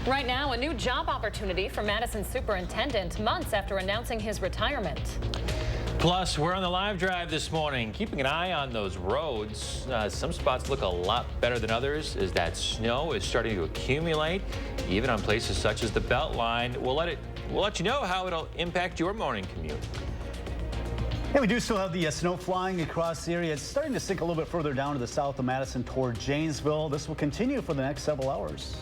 Right now, a new job opportunity for Madison Superintendent months after announcing his retirement. Plus, we're on the live drive this morning, keeping an eye on those roads. Some spots look a lot better than others as that snow is starting to accumulate, even on places such as the Beltline. We'll let you know how it'll impact your morning commute. Yeah, we do still have the snow flying across the area. It's starting to sink a little bit further down to the south of Madison toward Janesville. This will continue for the next several hours.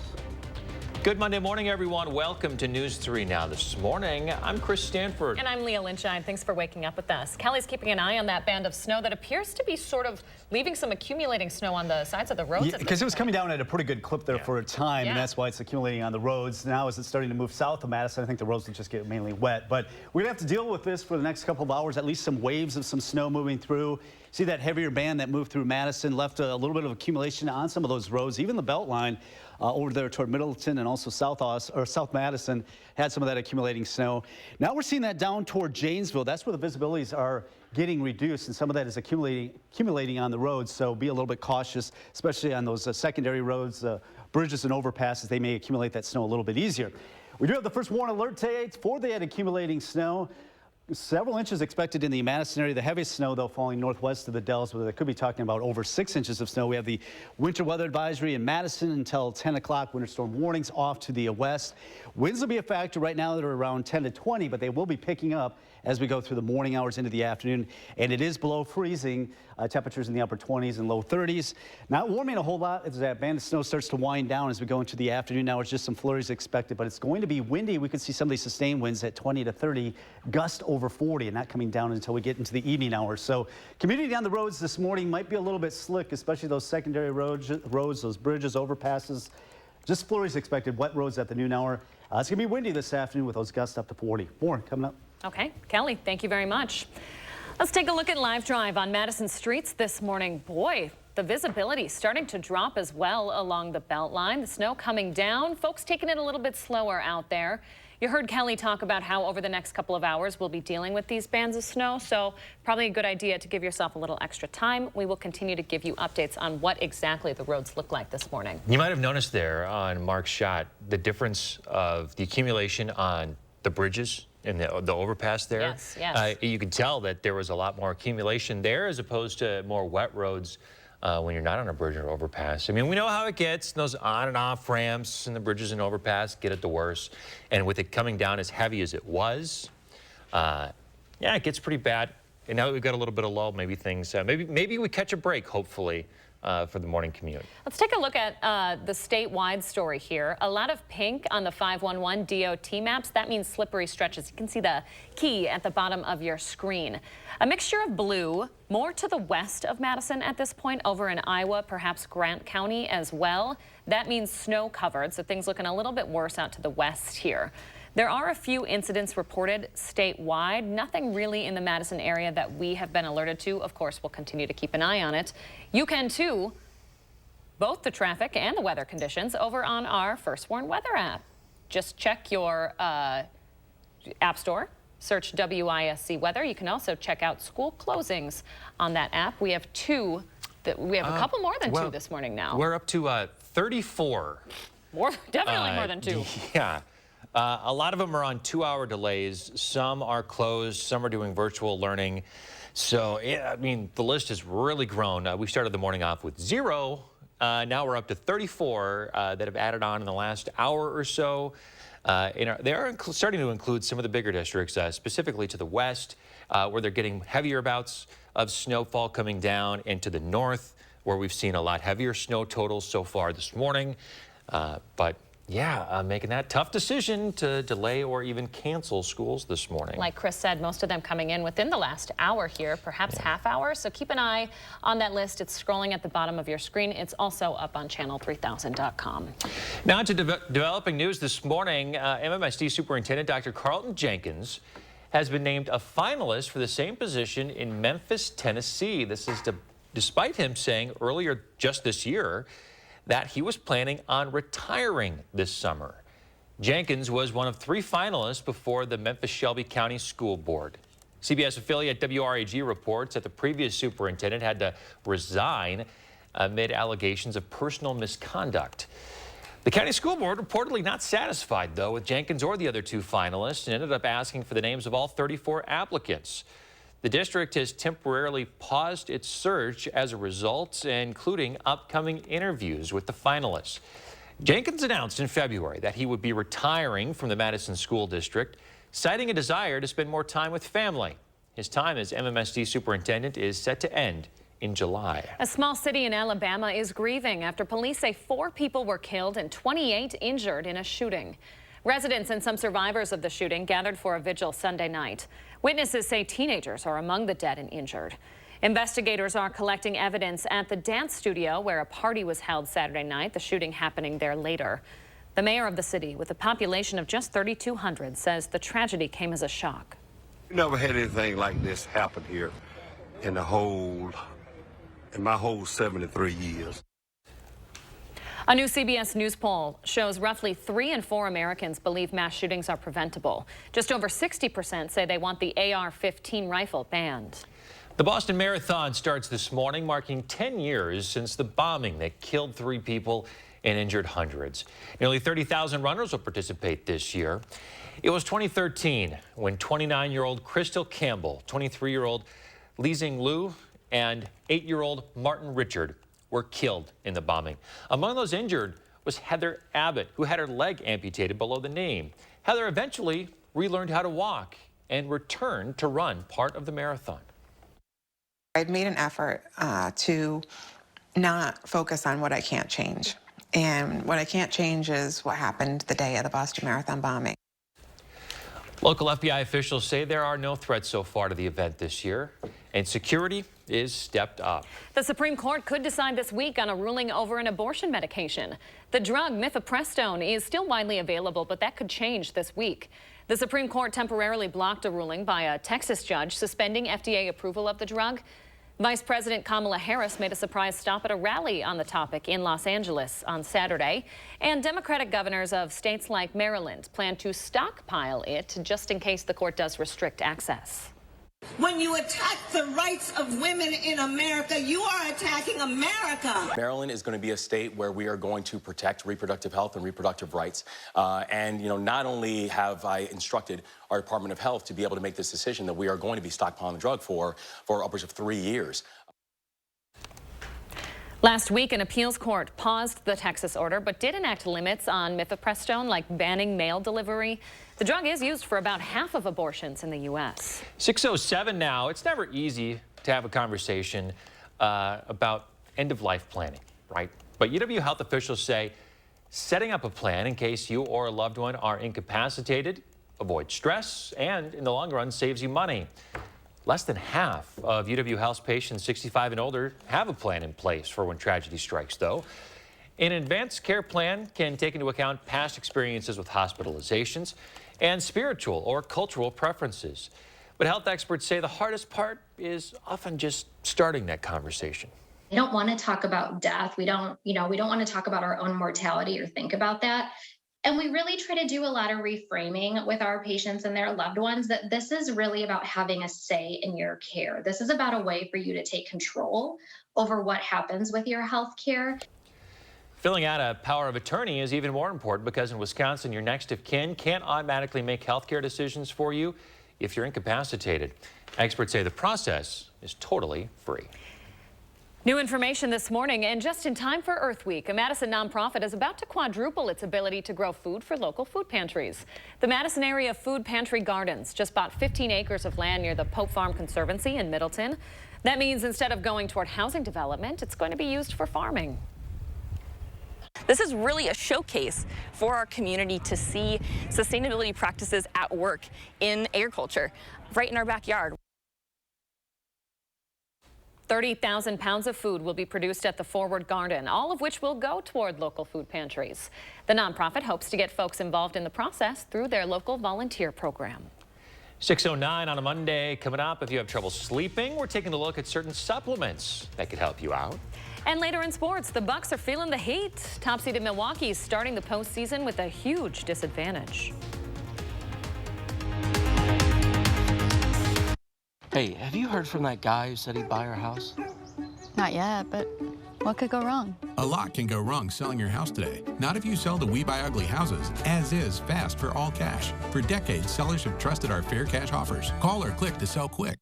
Good Monday morning, everyone. Welcome to News 3 Now. This morning, I'm Chris Stanford. And I'm Leah Lynchine. Thanks for waking up with us. Kelly's keeping an eye on that band of snow that appears to be sort of leaving some accumulating snow on the sides of the roads. Yeah, because it was coming down at a pretty good clip there for a time, and that's why it's accumulating on the roads. Now, as it's starting to move south of Madison, I think the roads will just get mainly wet. But we're going to have to deal with this for the next couple of hours, at least some waves of some snow moving through. See that heavier band that moved through Madison, left a little bit of accumulation on some of those roads, even the Beltline. Over there toward Middleton and also South Madison had some of that accumulating snow. Now we're seeing that down toward Janesville. That's where the visibilities are getting reduced, and some of that is accumulating on the roads. So be a little bit cautious, especially on those secondary roads, bridges and overpasses. They may accumulate that snow a little bit easier. We do have the first warning alert today for that accumulating snow. Several inches expected in the Madison area. The heaviest snow, though, falling northwest of the Dells, where they could be talking about over 6 inches of snow. We have the winter weather advisory in Madison until 10 o'clock. Winter storm warnings off to the west. Winds will be a factor right now. They're around 10 to 20, but they will be picking up as we go through the morning hours into the afternoon. And it is below freezing. Temperatures in the upper 20s and low 30s. Not warming a whole lot as that band of snow starts to wind down as we go into the afternoon. Now it's just some flurries expected, but it's going to be windy. We could see some of these sustained winds at 20 to 30, gust over 40, and not coming down until we get into the evening hours. So commuting on the roads this morning might be a little bit slick, especially those secondary roads, those bridges, overpasses. Just flurries expected, wet roads at the noon hour. It's going to be windy this afternoon with those gusts up to 40. More coming up. Okay, Kelly, thank you very much. Let's take a look at live drive on Madison streets this morning. Boy, the visibility starting to drop as well along the Beltline. The snow coming down. Folks taking it a little bit slower out there. You heard Kelly talk about how over the next couple of hours we'll be dealing with these bands of snow, so probably a good idea to give yourself a little extra time. We will continue to give you updates on what exactly the roads look like this morning. You might have noticed there on Mark's shot the difference of the accumulation on the bridges and the overpass there. Yes, yes. You could tell that there was a lot more accumulation there as opposed to more wet roads when you're not on a bridge or overpass. I mean, we know how it gets. Those on and off ramps and the bridges and overpass get it the worst. And with it coming down as heavy as it was, yeah, it gets pretty bad. And now that we've got a little bit of lull, maybe things, maybe we catch a break, hopefully, for the morning commute. Let's take a look at the statewide story here. A lot of pink on the 511 DOT maps. That means slippery stretches. You can see the key at the bottom of your screen. A mixture of blue, more to the west of Madison at this point, over in Iowa, perhaps Grant County as well. That means snow covered, so things looking a little bit worse out to the west here. There are a few incidents reported statewide, nothing really in the Madison area that we have been alerted to. Of course, we'll continue to keep an eye on it. You can too, both the traffic and the weather conditions over on our First Warn Weather app. Just check your app store, search WISC Weather. You can also check out school closings on that app. We have a couple more than two this morning now. We're up to 34. Definitely more than two. Yeah. A lot of them are on 2-hour delays. Some are closed. Some are doing virtual learning. So, yeah, I mean, the list has really grown. We started the morning off with 0. Now we're up to 34 that have added on in the last hour or so. They are starting to include some of the bigger districts, specifically to the west, where they're getting heavier bouts of snowfall coming down, into the north, where we've seen a lot heavier snow totals so far this morning. But yeah, making that tough decision to delay or even cancel schools this morning. Like Chris said, most of them coming in within the last hour here, perhaps half hour. So keep an eye on that list. It's scrolling at the bottom of your screen. It's also up on channel3000.com. Now to developing news this morning. MMSD Superintendent Dr. Carlton Jenkins has been named a finalist for the same position in Memphis, Tennessee. This is despite him saying earlier just this year that he was planning on retiring this summer. Jenkins was one of 3 finalists before the Memphis-Shelby County School Board. CBS affiliate WRAG reports that the previous superintendent had to resign amid allegations of personal misconduct. The county school board reportedly not satisfied, though, with Jenkins or the other two finalists and ended up asking for the names of all 34 applicants. The district has temporarily paused its search as a result, including upcoming interviews with the finalists. Jenkins announced in February that he would be retiring from the Madison School District, citing a desire to spend more time with family. His time as MMSD superintendent is set to end in July. A small city in Alabama is grieving after police say 4 people were killed and 28 injured in a shooting. Residents and some survivors of the shooting gathered for a vigil Sunday night. Witnesses say teenagers are among the dead and injured. Investigators are collecting evidence at the dance studio where a party was held Saturday night, the shooting happening there later. The mayor of the city, with a population of just 3,200, says the tragedy came as a shock. We never had anything like this happen here in my whole 73 years. A new CBS News poll shows roughly 3 in 4 Americans believe mass shootings are preventable. Just over 60% say they want the AR-15 rifle banned. The Boston Marathon starts this morning, marking 10 years since the bombing that killed 3 people and injured hundreds. Nearly 30,000 runners will participate this year. It was 2013 when 29-year-old Crystal Campbell, 23-year-old Li-Zing Liu, and 8-year-old Martin Richard were killed in the bombing. Among those injured was Heather Abbott, who had her leg amputated below the knee. Heather eventually relearned how to walk and returned to run part of the marathon. I'd made an effort to not focus on what I can't change. And what I can't change is what happened the day of the Boston Marathon bombing. Local FBI officials say there are no threats so far to the event this year, and security is stepped up. The Supreme Court could decide this week on a ruling over an abortion medication. The drug mifepristone is still widely available, but that could change this week. The Supreme Court temporarily blocked a ruling by a Texas judge suspending FDA approval of the drug. Vice President Kamala Harris made a surprise stop at a rally on the topic in Los Angeles on Saturday. And Democratic governors of states like Maryland plan to stockpile it just in case the court does restrict access. When you attack the rights of women in America, you are attacking America. Maryland is going to be a state where we are going to protect reproductive health and reproductive rights. Not only have I instructed our Department of Health to be able to make this decision that we are going to be stockpiling the drug for upwards of 3 years. Last week, an appeals court paused the Texas order, but did enact limits on mifepristone, like banning mail delivery. The drug is used for about half of abortions in the U.S. 6:07 now. It's never easy to have a conversation about end-of-life planning, right? But UW health officials say setting up a plan in case you or a loved one are incapacitated avoids stress and, in the long run, saves you money. Less than half of UW Health's patients 65 and older have a plan in place for when tragedy strikes, though. An advanced care plan can take into account past experiences with hospitalizations and spiritual or cultural preferences. But health experts say the hardest part is often just starting that conversation. We don't want to talk about death. We don't want to talk about our own mortality or think about that. And we really try to do a lot of reframing with our patients and their loved ones that this is really about having a say in your care. This is about a way for you to take control over what happens with your health care. Filling out a power of attorney is even more important because in Wisconsin, your next of kin can't automatically make health care decisions for you if you're incapacitated. Experts say the process is totally free. New information this morning, and just in time for Earth Week, a Madison nonprofit is about to quadruple its ability to grow food for local food pantries. The Madison Area Food Pantry Gardens just bought 15 acres of land near the Pope Farm Conservancy in Middleton. That means instead of going toward housing development, it's going to be used for farming. This is really a showcase for our community to see sustainability practices at work in agriculture right in our backyard. 30,000 pounds of food will be produced at the Forward Garden, all of which will go toward local food pantries. The nonprofit hopes to get folks involved in the process through their local volunteer program. 6:09 on a Monday. Coming up, if you have trouble sleeping, we're taking a look at certain supplements that could help you out. And later in sports, the Bucks are feeling the heat. Top seeded Milwaukee is starting the postseason with a huge disadvantage. Hey, have you heard from that guy who said he'd buy our house? Not yet, but What could go wrong? A lot can go wrong selling your house today. Not if you sell to We Buy Ugly Houses, as is, fast for all cash. For decades, sellers have trusted our fair cash offers. Call or click to sell quick.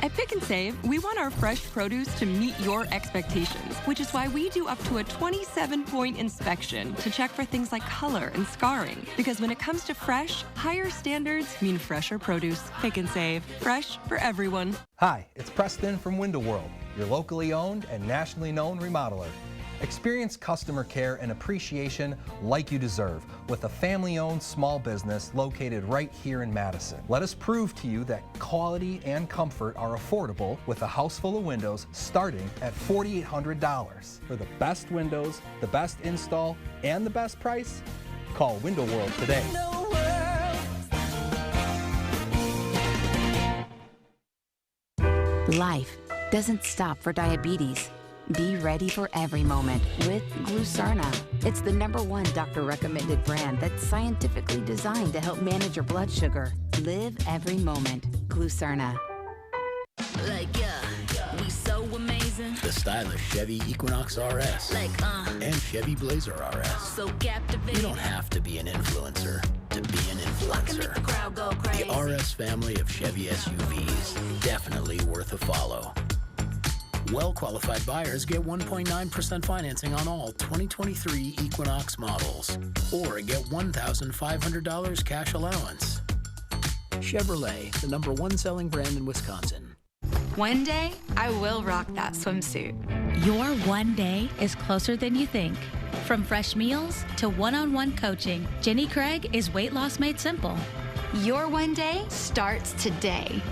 At Pick and Save, we want our fresh produce to meet your expectations, which is why we do up to a 27-point inspection to check for things like color and scarring. Because when it comes to fresh, higher standards mean fresher produce. Pick and Save, fresh for everyone. Hi, it's Preston from Window World, your locally owned and nationally known remodeler. Experience customer care and appreciation like you deserve with a family-owned small business located right here in Madison. Let us prove to you that quality and comfort are affordable with a house full of windows starting at $4,800. For the best windows, the best install, and the best price, call Window World today. Life doesn't stop for diabetes. Be ready for every moment with Glucerna. It's the #1 doctor-recommended brand that's scientifically designed to help manage your blood sugar. Live every moment. Glucerna. We so amazing. The stylish Chevy Equinox RS. And Chevy Blazer RS. So captivating. You don't have to be an influencer to be an influencer. The RS family of Chevy SUVs, definitely worth a follow. Well-qualified buyers get 1.9% financing on all 2023 Equinox models, or get $1,500 cash allowance. Chevrolet, the #1 selling brand in Wisconsin. One day, I will rock that swimsuit. Your one day is closer than you think. From fresh meals to one-on-one coaching, Jenny Craig is Weight Loss Made Simple. Your one day starts today.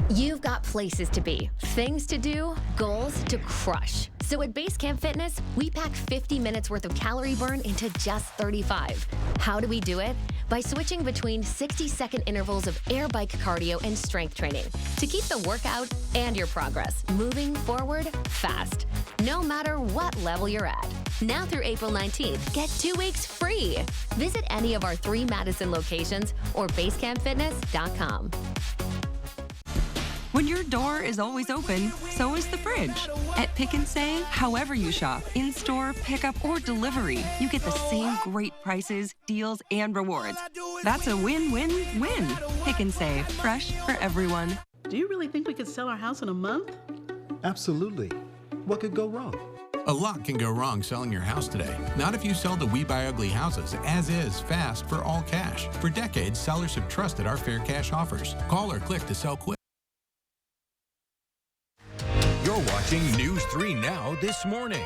You've got places to be, things to do, goals to crush. So at Basecamp Fitness, we pack 50 minutes worth of calorie burn into just 35. How do we do it? By switching between 60-second intervals of air bike cardio and strength training to keep the workout and your progress moving forward fast, no matter what level you're at. Now through April 19th, get 2 weeks free. Visit any of our 3 Madison locations or basecampfitness.com. When your door is always open, so is the fridge. At Pick and Save, however you shop, in-store, pickup, or delivery, you get the same great prices, deals, and rewards. That's a win-win-win. Pick and Save, fresh for everyone. Do you really think we could sell our house in a month? Absolutely. What could go wrong? A lot can go wrong selling your house today. Not if you sell to We Buy Ugly Houses, as is, fast for all cash. For decades, sellers have trusted our fair cash offers. Call or click to sell quick. You're watching News 3 Now this morning.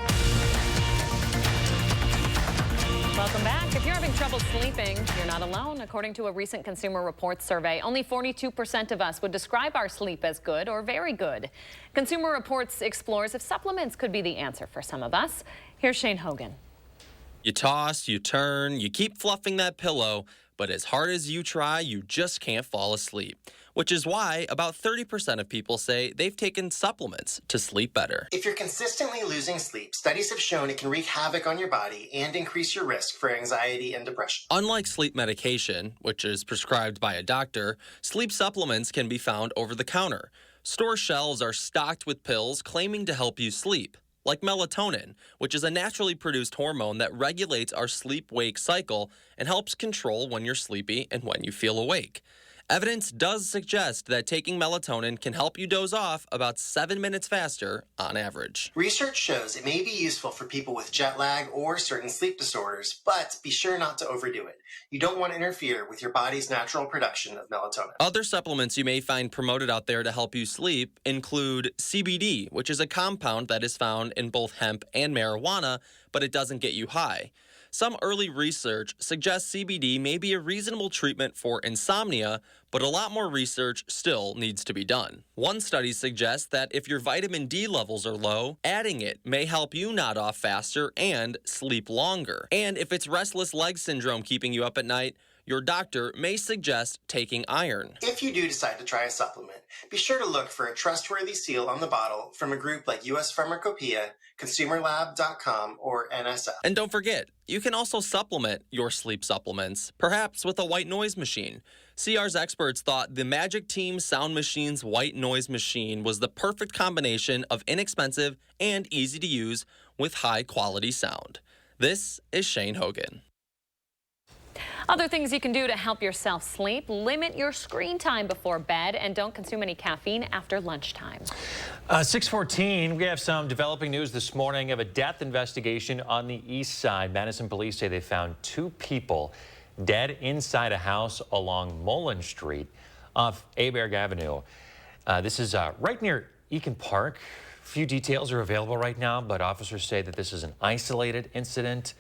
Welcome back. If you're having trouble sleeping, you're not alone. According to a recent Consumer Reports survey, only 42% of us would describe our sleep as good or very good. Consumer Reports explores if supplements could be the answer for some of us. Here's Shane Hogan. You toss, you turn, you keep fluffing that pillow, but as hard as you try, you just can't fall asleep. Which is why about 30% of people say they've taken supplements to sleep better. If you're consistently losing sleep, studies have shown it can wreak havoc on your body and increase your risk for anxiety and depression. Unlike sleep medication, which is prescribed by a doctor, sleep supplements can be found over the counter. Store shelves are stocked with pills claiming to help you sleep, like melatonin, which is a naturally produced hormone that regulates our sleep-wake cycle and helps control when you're sleepy and when you feel awake. Evidence does suggest that taking melatonin can help you doze off about 7 minutes faster on average. Research shows it may be useful for people with jet lag or certain sleep disorders, but be sure not to overdo it. You don't want to interfere with your body's natural production of melatonin. Other supplements you may find promoted out there to help you sleep include CBD, which is a compound that is found in both hemp and marijuana, but it doesn't get you high. Some early research suggests CBD may be a reasonable treatment for insomnia, but a lot more research still needs to be done. One study suggests that if your vitamin D levels are low, adding it may help you nod off faster and sleep longer. And if it's restless leg syndrome keeping you up at night, your doctor may suggest taking iron. If you do decide to try a supplement, be sure to look for a trustworthy seal on the bottle from a group like US Pharmacopoeia, ConsumerLab.com, or NSF. And don't forget, you can also supplement your sleep supplements, perhaps with a white noise machine. CR's experts thought the Magic Team Sound Machine's white noise machine was the perfect combination of inexpensive and easy to use with high quality sound. This is Shane Hogan. Other things you can do to help yourself sleep: limit your screen time before bed and don't consume any caffeine after lunchtime. 6:14, we have some developing news this morning of a death investigation on the east side. Madison police say they found 2 people dead inside a house along Mullen Street off Aberg Avenue. This is right near Eakin Park. Few details are available right now, but officers say that this is an isolated incident.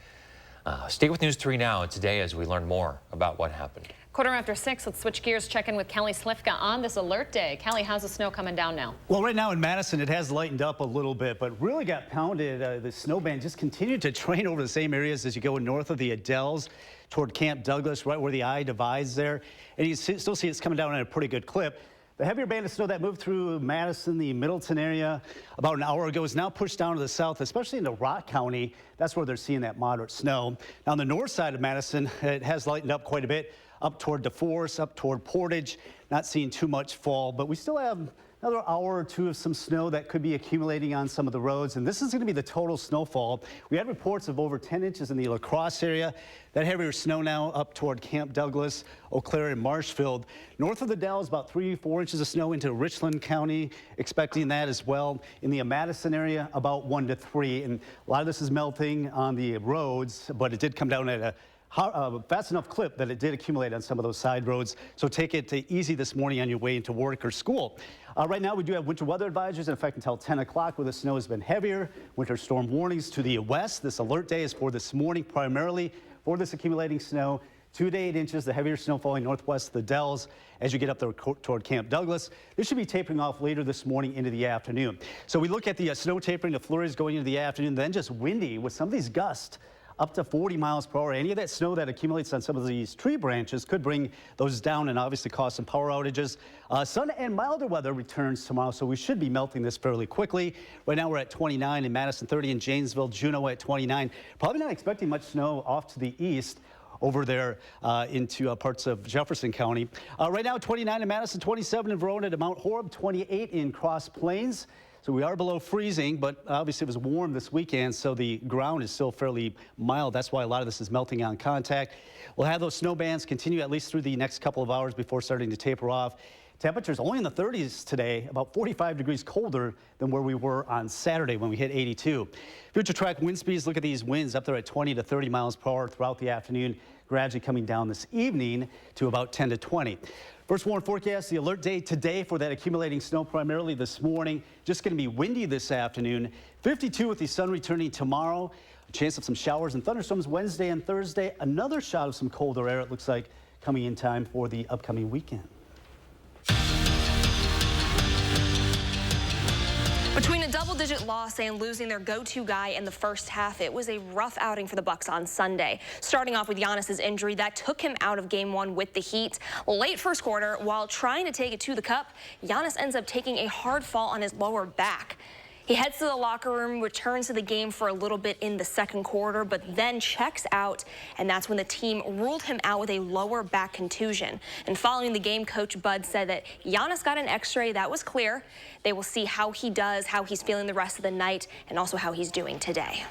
Stay with News 3 Now today as we learn more about what happened. 6:15, let's switch gears, check in with Kelly Slifka on this alert day. Kelly, how's the snow coming down now? Well, right now in Madison, it has lightened up a little bit, but really got pounded. The snow band just continued to train over the same areas as you go north of the Adells toward Camp Douglas, right where the I divides there. And you still see it's coming down at a pretty good clip. The heavier band of snow that moved through Madison, the Middleton area about an hour ago is now pushed down to the south, especially into Rock County. That's where they're seeing that moderate snow. Now on the north side of Madison, it has lightened up quite a bit, up toward DeForest, up toward Portage. Not seeing too much fall, but we still have another hour or 2 of some snow that could be accumulating on some of the roads, and this is going to be the total snowfall. We had reports of over 10 inches in the La Crosse area. That heavier snow now up toward Camp Douglas, Eau Claire, and Marshfield. North of the Dells, about 3-4 inches of snow into Richland County, expecting that as well. In the Madison area, about 1 to 3, and a lot of this is melting on the roads, but it did come down at a fast enough clip that it did accumulate on some of those side roads. So take it easy this morning on your way into work or school. Right now we do have winter weather advisories in effect until 10 o'clock where the snow has been heavier. Winter storm warnings to the west. This alert day is for this morning primarily for this accumulating snow. 2 to 8 inches, the heavier snow falling northwest of the Dells as you get up there toward Camp Douglas. This should be tapering off later this morning into the afternoon. So we look at the snow tapering, the flurries going into the afternoon, then just windy with some of these gusts up to 40 miles per hour. Any of that snow that accumulates on some of these tree branches could bring those down and obviously cause some power outages. Sun and milder weather returns tomorrow, so we should be melting this fairly quickly. Right now we're at 29 in Madison, 30 in Janesville, Juneau at 29. Probably not expecting much snow off to the east over there into parts of Jefferson County. Right now 29 in Madison, 27 in Verona to Mount Horeb, 28 in Cross Plains. So we are below freezing, but obviously it was warm this weekend, so the ground is still fairly mild. That's why a lot of this is melting on contact. We'll have those snow bands continue at least through the next couple of hours before starting to taper off. Temperatures only in the 30s today, about 45 degrees colder than where we were on Saturday when we hit 82. Future track wind speeds, look at these winds up there at 20 to 30 miles per hour throughout the afternoon, gradually coming down this evening to about 10 to 20. First warn forecast, the alert day today for that accumulating snow primarily this morning. Just going to be windy this afternoon. 52 with the sun returning tomorrow. A chance of some showers and thunderstorms Wednesday and Thursday. Another shot of some colder air, it looks like, coming in time for the upcoming weekend. Between a double-digit loss and losing their go-to guy in the first half, it was a rough outing for the Bucks on Sunday. Starting off with Giannis's injury that took him out of Game 1 with the Heat. Late first quarter, while trying to take it to the cup, Giannis ends up taking a hard fall on his lower back. He heads to the locker room, returns to the game for a little bit in the second quarter, but then checks out, and that's when the team ruled him out with a lower back contusion. And following the game, Coach Bud said that Giannis got an x-ray. That was clear. They will see how he does, how he's feeling the rest of the night, and also how he's doing today.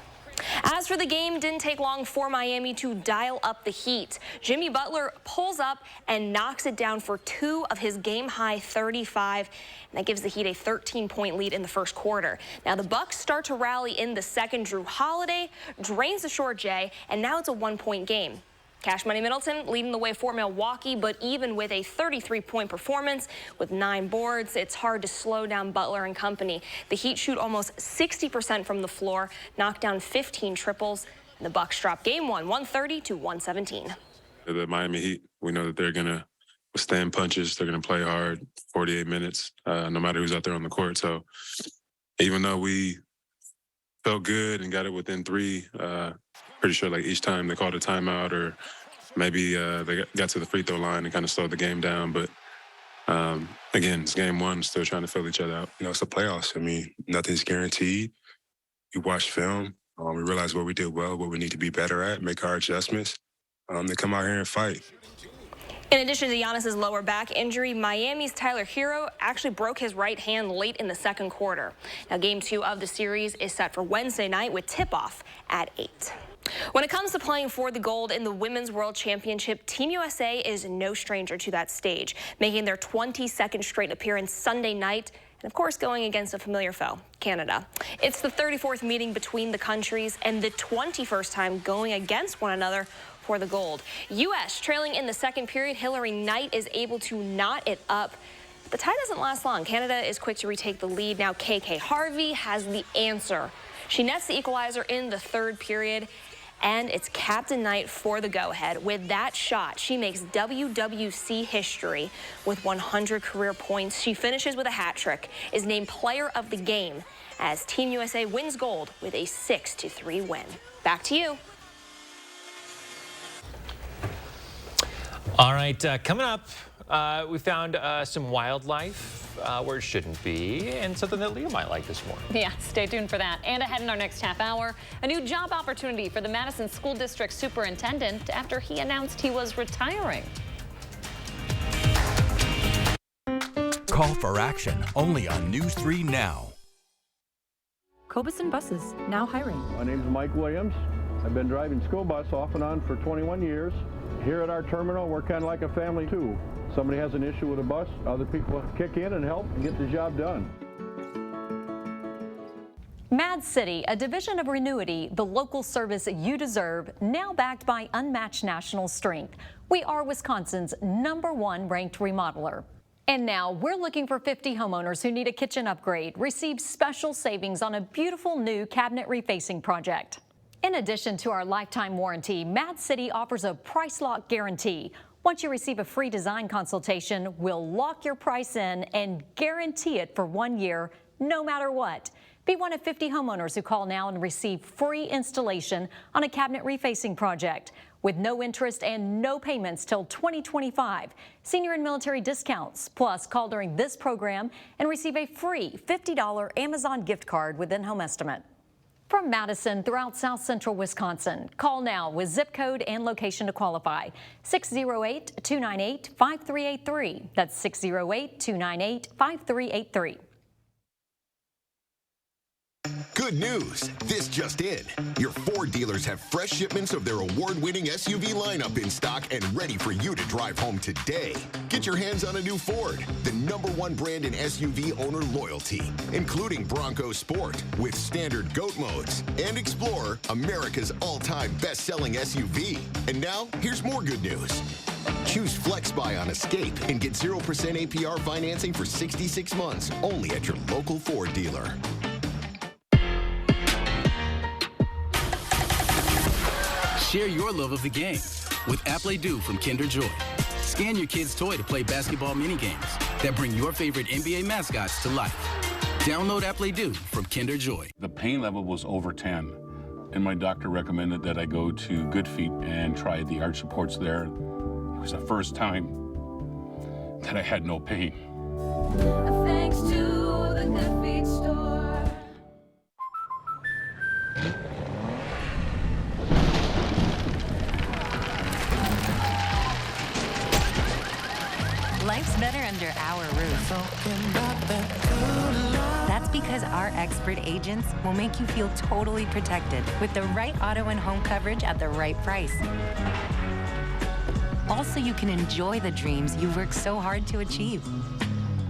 As for the game, didn't take long for Miami to dial up the heat. Jimmy Butler pulls up and knocks it down for 2 of his game-high 35, and that gives the Heat a 13-point lead in the first quarter. Now the Bucks start to rally in the second. Drew Holiday drains the short J, and now it's a 1-point game. Cash Money Middleton leading the way for Milwaukee, but even with a 33-point performance with 9 boards, it's hard to slow down Butler and company. The Heat shoot almost 60% from the floor, knock down 15 triples, and the Bucks drop Game 1, 130 to 117. The Miami Heat, we know that they're going to withstand punches. They're going to play hard 48 minutes, no matter who's out there on the court. So even though we felt good and got it within 3, pretty sure like each time they called a timeout or maybe they got to the free throw line and kind of slowed the game down. But again, it's game one, still trying to fill each other out. It's the playoffs. I mean, nothing's guaranteed. We watch film. We realize what we did well, what we need to be better at, make our adjustments, then come out here and fight. In addition to Giannis's lower back injury, Miami's Tyler Hero actually broke his right hand late in the second quarter. Now, game 2 of the series is set for Wednesday night with tip-off at 8. When it comes to playing for the gold in the Women's World Championship, Team USA is no stranger to that stage, making their 22nd straight appearance Sunday night, and of course going against a familiar foe, Canada. It's the 34th meeting between the countries and the 21st time going against one another for the gold. U.S. trailing in the second period, Hillary Knight is able to knot it up. The tie doesn't last long. Canada is quick to retake the lead. Now KK Harvey has the answer. She nets the equalizer in the third period, and it's Captain Knight for the go-ahead. With that shot, she makes WWC history with 100 career points. She finishes with a hat trick, is named player of the game as Team USA wins gold with a 6-3 win. Back to you. All right, coming up, we found some wildlife where it shouldn't be, and something that Leah might like this morning. Yeah, stay tuned for that. And ahead in our next half hour, a new job opportunity for the Madison School District Superintendent after he announced he was retiring. Call for action only on News 3 Now. Cobuson Buses, now hiring. My name's Mike Williams. I've been driving school bus off and on for 21 years. Here at our terminal, we're kind of like a family too. Somebody has an issue with a bus, other people kick in and help and get the job done. Mad City, a division of Renewity, the local service you deserve, now backed by unmatched national strength. We are Wisconsin's #1 ranked remodeler. And now we're looking for 50 homeowners who need a kitchen upgrade. Receive special savings on a beautiful new cabinet refacing project. In addition to our lifetime warranty, Mad City offers a price lock guarantee. Once you receive a free design consultation, we'll lock your price in and guarantee it for 1 year, no matter what. Be one of 50 homeowners who call now and receive free installation on a cabinet refacing project with no interest and no payments till 2025. Senior and military discounts. Plus, call during this program and receive a free $50 Amazon gift card with in-home estimate. From Madison throughout South Central Wisconsin, call now with zip code and location to qualify. 608-298-5383. That's 608-298-5383. Good news! This just in. Your Ford dealers have fresh shipments of their award-winning SUV lineup in stock and ready for you to drive home today. Get your hands on a new Ford, the #1 brand in SUV owner loyalty, including Bronco Sport with standard GOAT modes and Explorer, America's all-time best-selling SUV. And now, here's more good news. Choose FlexBuy on Escape and get 0% APR financing for 66 months only at your local Ford dealer. Share your love of the game with Play-Doh from Kinder Joy. Scan your kid's toy to play basketball mini-games that bring your favorite NBA mascots to life. Download Play-Doh from Kinder Joy. The pain level was over 10, and my doctor recommended that I go to Good Feet and try the arch supports there. It was the first time that I had no pain. Thanks to the Good Feet store. Life's better under our roof. That's because our expert agents will make you feel totally protected with the right auto and home coverage at the right price. Also, you can enjoy the dreams you worked so hard to achieve.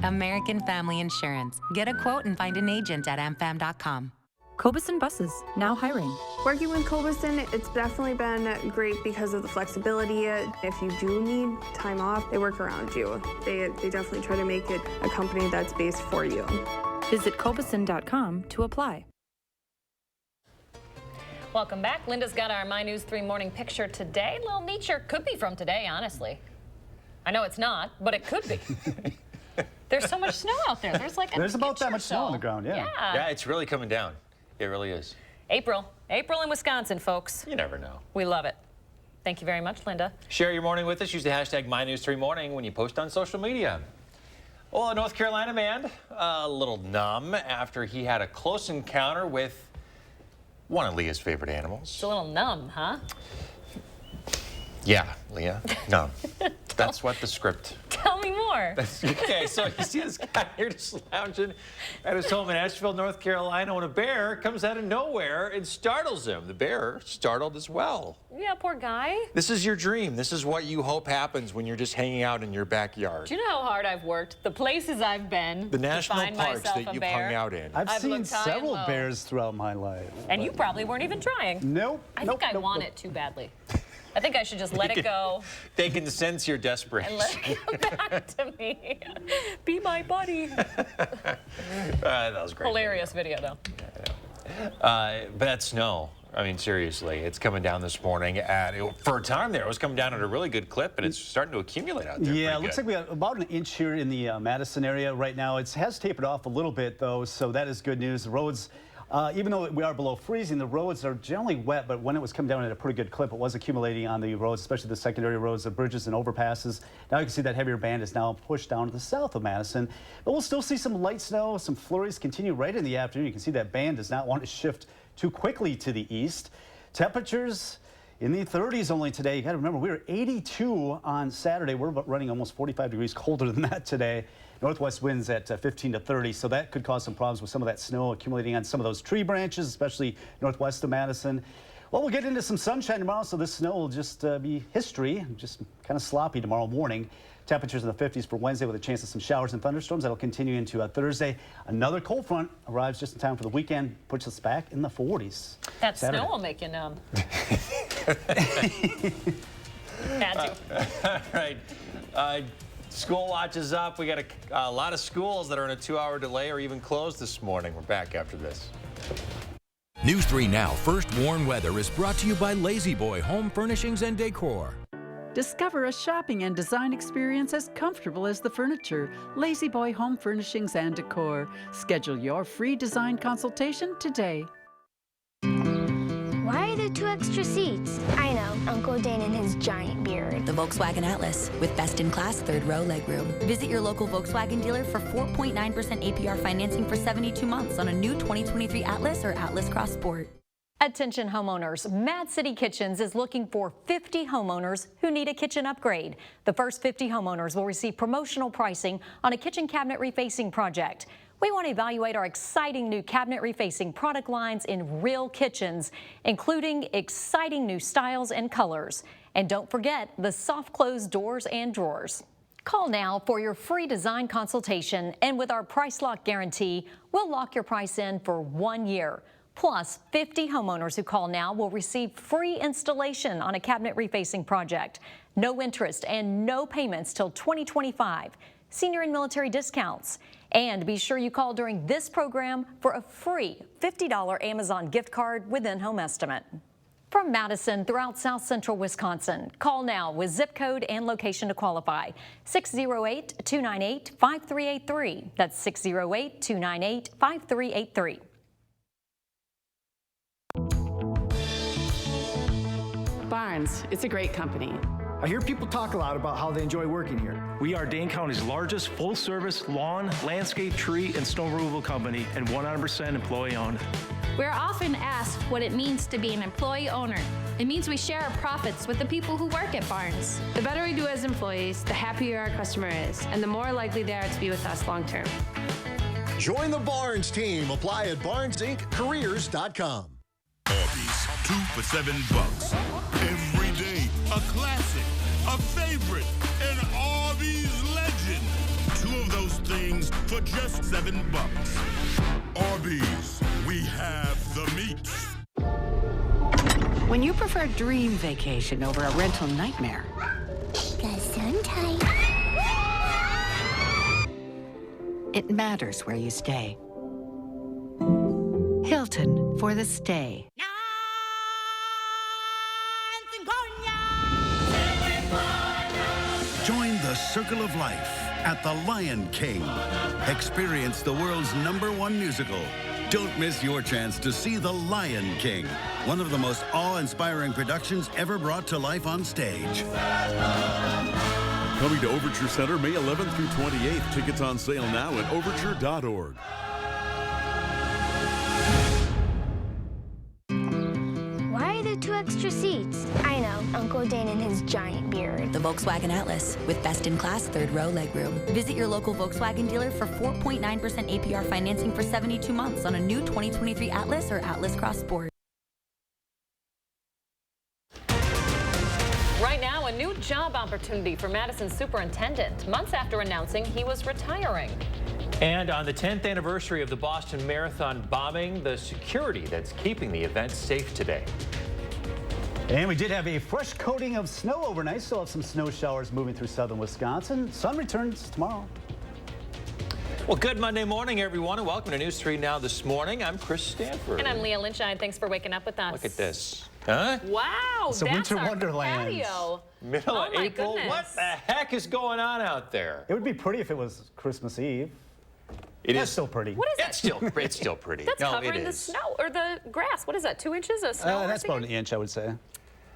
American Family Insurance. Get a quote and find an agent at amfam.com. Cobuson Buses, now hiring. Working with Cobuson, it's definitely been great because of the flexibility. If you do need time off, they work around you. They definitely try to make it a company that's based for you. Visit Cobuson.com to apply. Welcome back. Linda's got our My News 3 morning picture today. Little nature could be from today, honestly. I know it's not, but it could be. There's so much snow out there. There's about that much snow on the ground, yeah. Yeah, it's really coming down. It really is. April in Wisconsin, folks. You never know. We love it. Thank you very much, Linda. Share your morning with us. Use the hashtag MyNews3Morning when you post on social media. Well, a North Carolina man, a little numb after he had a close encounter with one of Leah's favorite animals. It's a little numb, huh? Yeah, Leah, numb. That's what the script. Tell me more. Okay, so you see this guy here just lounging at his home in Asheville, North Carolina, when a bear comes out of nowhere and startles him. The bear startled as well. Yeah, poor guy. This is your dream. This is what you hope happens when you're just hanging out in your backyard. Do you know how hard I've worked? The places I've been. The national to find parks myself that a you've bear. hung out in. I've seen looked high and several low. bears throughout my life. And you probably weren't even trying. Nope. I think I want it too badly. I think I should just let it go. They can sense your desperation. And let it come back to me. Be my buddy. That was great. Hilarious video, though. But that snow, I mean, seriously, it's coming down this morning for a time there, it was coming down at a really good clip, and it's starting to accumulate out there. Yeah, it looks like we got about an inch here in the Madison area right now. It has tapered off a little bit, though, so that is good news. The roads, even though we are below freezing, the roads are generally wet, but when it was coming down at a pretty good clip, it was accumulating on the roads, especially the secondary roads, the bridges and overpasses. Now you can see that heavier band is now pushed down to the south of Madison, but we'll still see some light snow, some flurries continue right in the afternoon. You can see that band does not want to shift too quickly to the east. Temperatures in the 30s only today. You got to remember, we were 82 on Saturday. We're running almost 45 degrees colder than that today. Northwest winds at 15 to 30, so that could cause some problems with some of that snow accumulating on some of those tree branches, especially northwest of Madison. Well, we'll get into some sunshine tomorrow, so this snow will just be history, just kind of sloppy tomorrow morning. Temperatures in the 50s for Wednesday with a chance of some showers and thunderstorms. That'll continue into Thursday. Another cold front arrives just in time for the weekend, puts us back in the 40s. That Saturday. snow will make you numb. Had to. All right. School watch is up. We got a lot of schools that are in a 2-hour delay or even closed this morning. We're back after this. News 3 Now First Warn Weather is brought to you by Lazy Boy Home Furnishings and Decor. Discover a shopping and design experience as comfortable as the furniture. Lazy Boy Home Furnishings and Decor. Schedule your free design consultation today. Why are there 2 extra seats? I know, Uncle Dan and his giant beard. The Volkswagen Atlas with best-in-class third-row legroom. Visit your local Volkswagen dealer for 4.9% APR financing for 72 months on a new 2023 Atlas or Atlas Cross Sport. Attention homeowners, Mad City Kitchens is looking for 50 homeowners who need a kitchen upgrade. The first 50 homeowners will receive promotional pricing on a kitchen cabinet refacing project. We want to evaluate our exciting new cabinet refacing product lines in real kitchens, including exciting new styles and colors. And don't forget the soft close doors and drawers. Call now for your free design consultation, and with our price lock guarantee, we'll lock your price in for 1 year. Plus, 50 homeowners who call now will receive free installation on a cabinet refacing project. No interest and no payments till 2025. Senior and military discounts. And be sure you call during this program for a free $50 Amazon gift card with in-home estimate. From Madison throughout South Central Wisconsin, call now with zip code and location to qualify. 608-298-5383. That's 608-298-5383. Barnes, it's a great company. I hear people talk a lot about how they enjoy working here. We are Dane County's largest full-service lawn, landscape, tree, and snow removal company and 100% employee-owned. We're often asked what it means to be an employee owner. It means we share our profits with the people who work at Barnes. The better we do as employees, the happier our customer is, and the more likely they are to be with us long term. Join the Barnes team. Apply at barnesinc.careers.com. Arby's, 2 for $7. Every day, a classic, a favorite, an Arby's legend. 2 of those things for just $7. Arby's, we have the meat. When you prefer dream vacation over a rental nightmare, it matters where you stay. Hilton for the stay. Join the Circle of Life at the Lion King. Experience the world's #1 musical, Don't miss your chance to see The Lion King, one of the most awe-inspiring productions ever brought to life on stage. Coming to Overture Center May 11th through 28th. Tickets on sale now at overture.org. Why are there 2 extra seats? I know, Uncle Dane and his giant beard. The Volkswagen Atlas with best-in-class third-row legroom. Visit your local Volkswagen dealer for 4.9% APR financing for 72 months on a new 2023 Atlas or Atlas Cross Sport. Right now, a new job opportunity for Madison Superintendent, months after announcing he was retiring. And on the 10th anniversary of the Boston Marathon bombing, the security that's keeping the event safe today. And we did have a fresh coating of snow overnight. Still have some snow showers moving through southern Wisconsin. Sun returns tomorrow. Well, good Monday morning, everyone, and welcome to News 3 Now this morning. I'm Chris Stanford. And I'm Leah Lynchine. Thanks for waking up with us. Look at this. Huh? Wow, it's a that's winter our wonderland. patio. Middle of April? Goodness. What the heck is going on out there? It would be pretty if it was Christmas Eve. That's still pretty. What is It's still pretty. That's no, covering it the is. snow or the grass. What is that? 2 inches of snow? That's about an inch, I would say.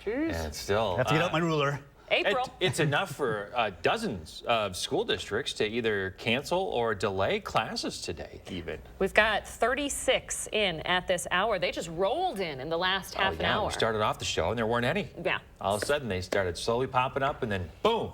Jeez. And still. Have to get out my ruler. April. It's enough for dozens of school districts to either cancel or delay classes today, even. We've got 36 in at this hour. They just rolled in the last half an hour. We started off the show and there weren't any. Yeah. All of a sudden they started slowly popping up and then boom.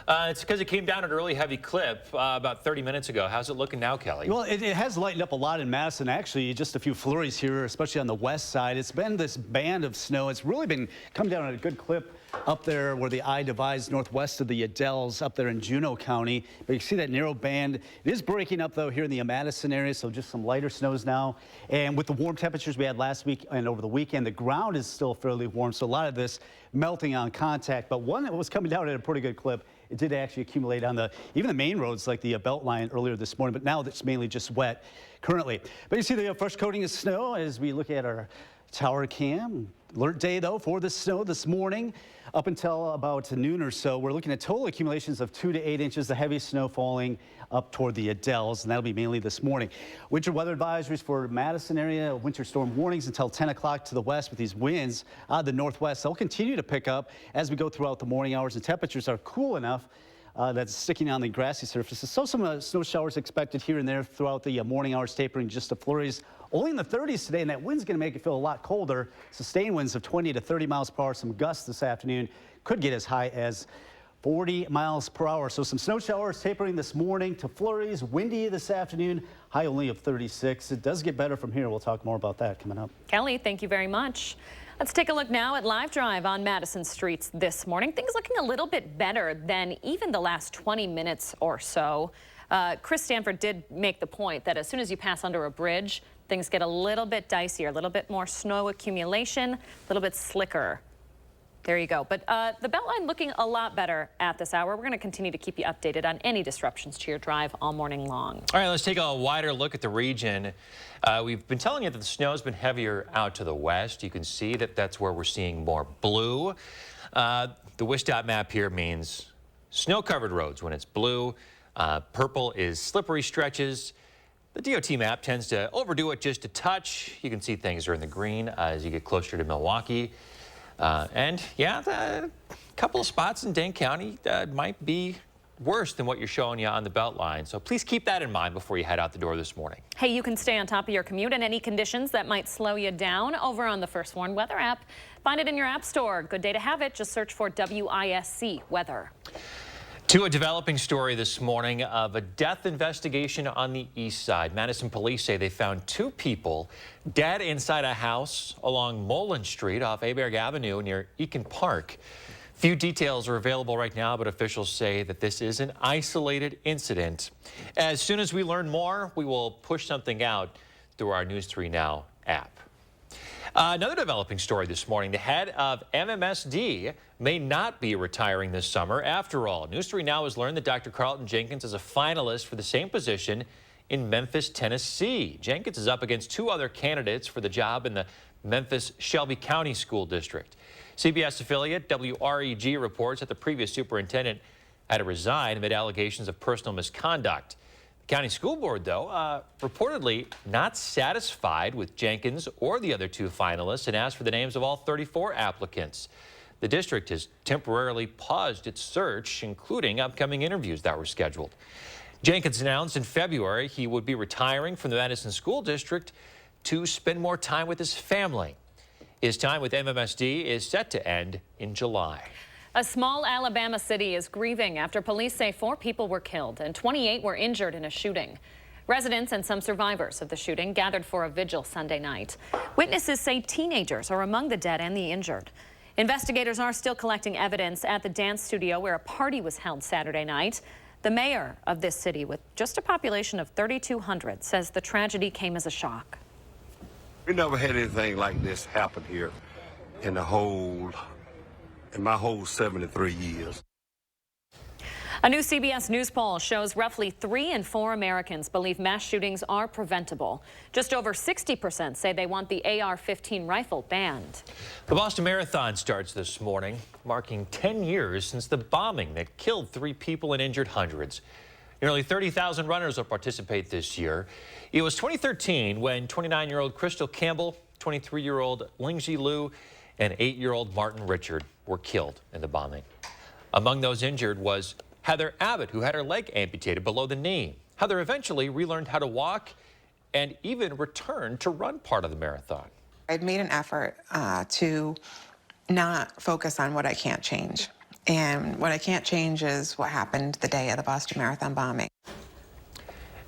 It's because it came down at a really heavy clip about 30 minutes ago. How's it looking now, Kelly? Well, it has lightened up a lot in Madison. Actually, just a few flurries here, especially on the west side. It's been this band of snow. It's really been come down at a good clip up there where the I divides northwest of the Adells up there in Juneau County. But you see that narrow band. It is breaking up, though, here in the Madison area, so just some lighter snows now. And with the warm temperatures we had last week and over the weekend, the ground is still fairly warm, so a lot of this melting on contact. But one that was coming down at a pretty good clip, it did actually accumulate on even the main roads like the Beltline earlier this morning, but now it's mainly just wet currently. But you see the fresh coating of snow as we look at our tower cam. Alert day, though, for the snow this morning up until about noon or so. We're looking at total accumulations of 2 to 8 inches, the heavy snow falling up toward the Adells, and that'll be mainly this morning. Winter weather advisories for Madison area, winter storm warnings until 10 o'clock to the west with these winds out of the northwest. They'll continue to pick up as we go throughout the morning hours, and temperatures are cool enough that's sticking on the grassy surfaces. So some snow showers expected here and there throughout the morning hours, tapering just to flurries. Only in the 30s today, and that wind's going to make it feel a lot colder. Sustained winds of 20 to 30 miles per hour. Some gusts this afternoon could get as high as 40 miles per hour. So some snow showers tapering this morning to flurries. Windy this afternoon. High only of 36. It does get better from here. We'll talk more about that coming up. Kelly, thank you very much. Let's take a look now at Live Drive on Madison streets this morning. Things looking a little bit better than even the last 20 minutes or so. Chris Stanford did make the point that as soon as you pass under a bridge, things get a little bit dicier, a little bit more snow accumulation, a little bit slicker. There you go. But the Beltline looking a lot better at this hour. We're going to continue to keep you updated on any disruptions to your drive all morning long. All right, let's take a wider look at the region. We've been telling you that the snow's been heavier out to the west. You can see that that's where we're seeing more blue. The WISC map here means snow-covered roads when it's blue. Purple is slippery stretches. The DOT map tends to overdo it just a touch. You can see things are in the green as you get closer to Milwaukee. And yeah, a couple of spots in Dane County might be worse than what you're showing you on the Beltline. So please keep that in mind before you head out the door this morning. Hey, you can stay on top of your commute and any conditions that might slow you down over on the First Warn Weather app. Find it in your app store. Good day to have it. Just search for WISC Weather. To a developing story this morning of a death investigation on the east side. Madison police say they found 2 people dead inside a house along Mullen Street off Aberg Avenue near Eakin Park. Few details are available right now, but officials say that this is an isolated incident. As soon as we learn more, we will push something out through our News 3 Now app. Another developing story this morning. The head of MMSD may not be retiring this summer after all. News 3 Now has learned that Dr. Carlton Jenkins is a finalist for the same position in Memphis, Tennessee. Jenkins is up against 2 other candidates for the job in the Memphis Shelby County School District. CBS affiliate WREG reports that the previous superintendent had to resign amid allegations of personal misconduct. County School Board, though, reportedly not satisfied with Jenkins or the other 2 finalists and asked for the names of all 34 applicants. The district has temporarily paused its search, including upcoming interviews that were scheduled. Jenkins announced in February he would be retiring from the Madison School District to spend more time with his family. His time with MMSD is set to end in July. A small Alabama city is grieving after police say 4 people were killed and 28 were injured in a shooting. Residents and some survivors of the shooting gathered for a vigil Sunday night. Witnesses say teenagers are among the dead and the injured. Investigators are still collecting evidence at the dance studio where a party was held Saturday night. The mayor of this city, with just a population of 3,200, says the tragedy came as a shock. We never had anything like this happen here in my whole 73 years. A new CBS News poll shows roughly 3 in 4 Americans believe mass shootings are preventable. Just over 60% say they want the AR-15 rifle banned. The Boston Marathon starts this morning, marking 10 years since the bombing that killed 3 people and injured hundreds. Nearly 30,000 runners will participate this year. It was 2013 when 29-year-old Crystal Campbell, 23-year-old Lingzi Liu, and 8-year-old Martin Richard were killed in the bombing. Among those injured was Heather Abbott, who had her leg amputated below the knee. Heather eventually relearned how to walk and even returned to run part of the marathon. I'd made an effort to not focus on what I can't change. And what I can't change is what happened the day of the Boston Marathon bombing.